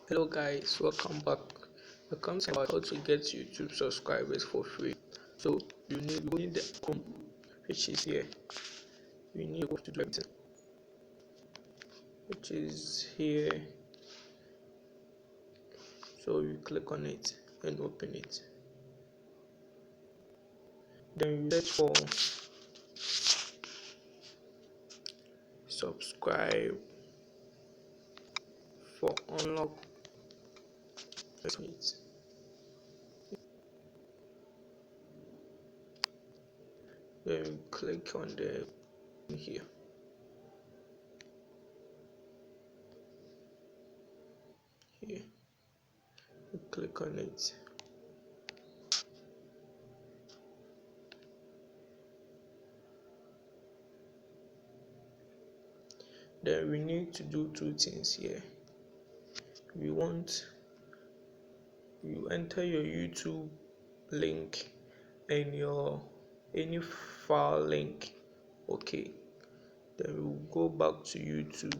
Hello guys, welcome back. We're coming about how to get YouTube subscribers for free. So you need the Chrome, which is here. You need to do everything, which is here. So you click on it and open it. Then you search for subscribe for unlock. It. Then you click on the here. Here. You click on it. Then we need to do two things here. You enter your YouTube link and your any file link. Okay, then we'll go back to YouTube.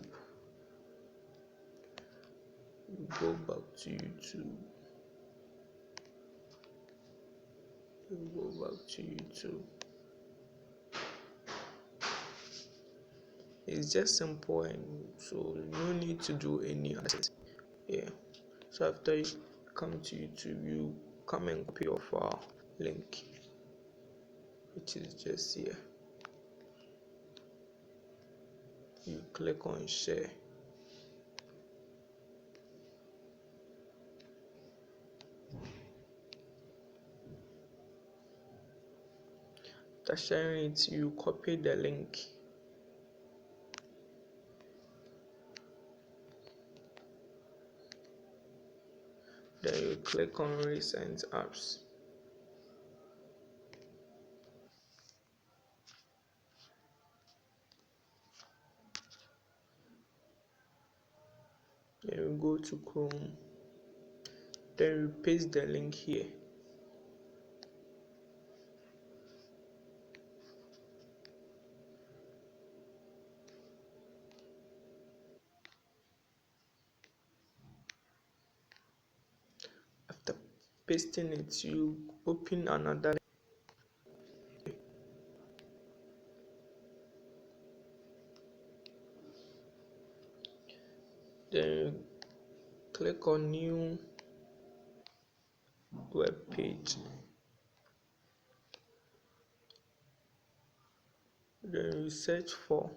It's just simple, and so no need to do any other. Yeah, so after you come to YouTube, you come and copy your file link, which is just here. You click on share. After sharing it, you copy the link. Then you click on recent apps. Then you go to Chrome. Then you paste the link here. After pasting it, you open another. Then you click on new web page. Then you search for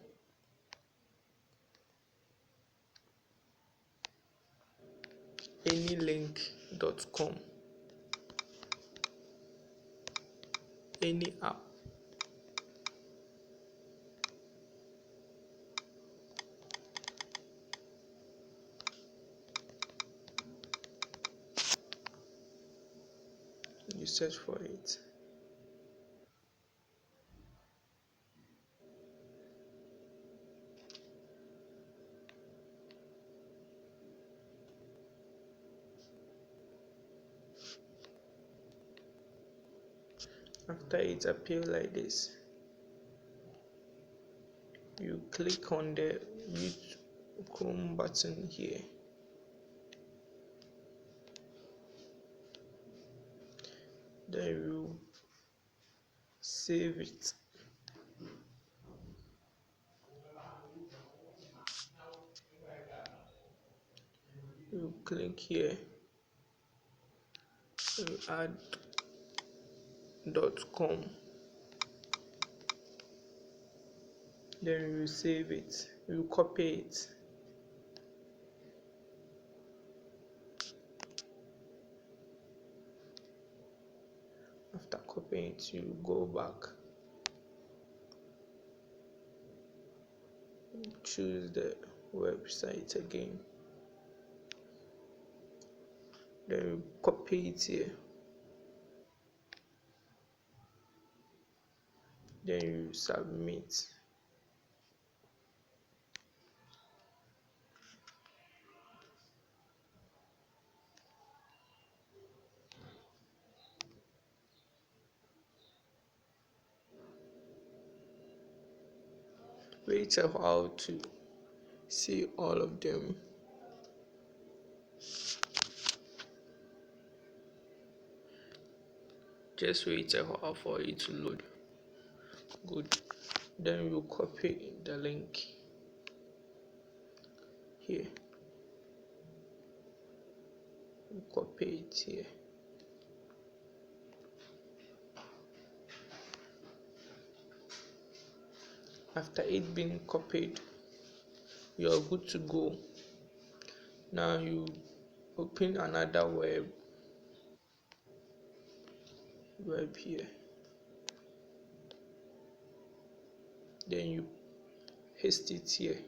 anylink.com, any app. You search for it. After it appears like this, you click on the YouTube Chrome button here. Then you save it. You click here. You add .com. Then you save it. You copy it. After copying it, you go back. Choose the website again. Then you copy it here. Then you submit. Wait a while to see all of them. Just wait a while for it to load. Good. Then you copy the link here. You copy it here. After it being copied, you are good to go. Now you open another web here. Then you paste it here.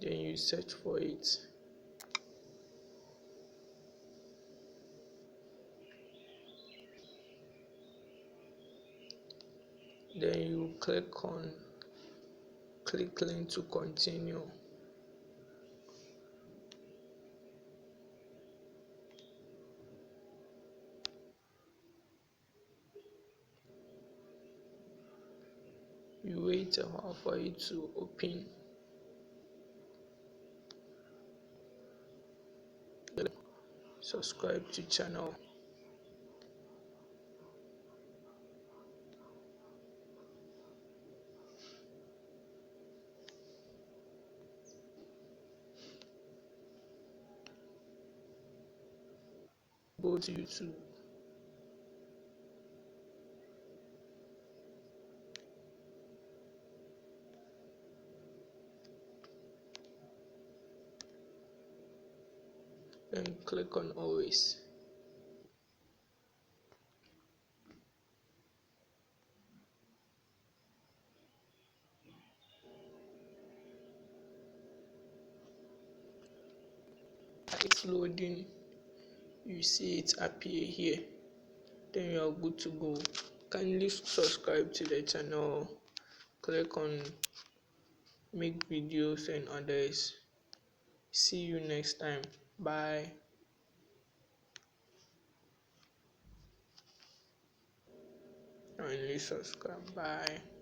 Then you search for it. Then you click link to continue. You wait a while for it to open. Subscribe to channel. Go to YouTube. Then click on always. It's loading. You see it appear here. Then you are good to go. Kindly subscribe to the channel. Click on make videos and others. See you next time. Bye. Kindly subscribe. Bye.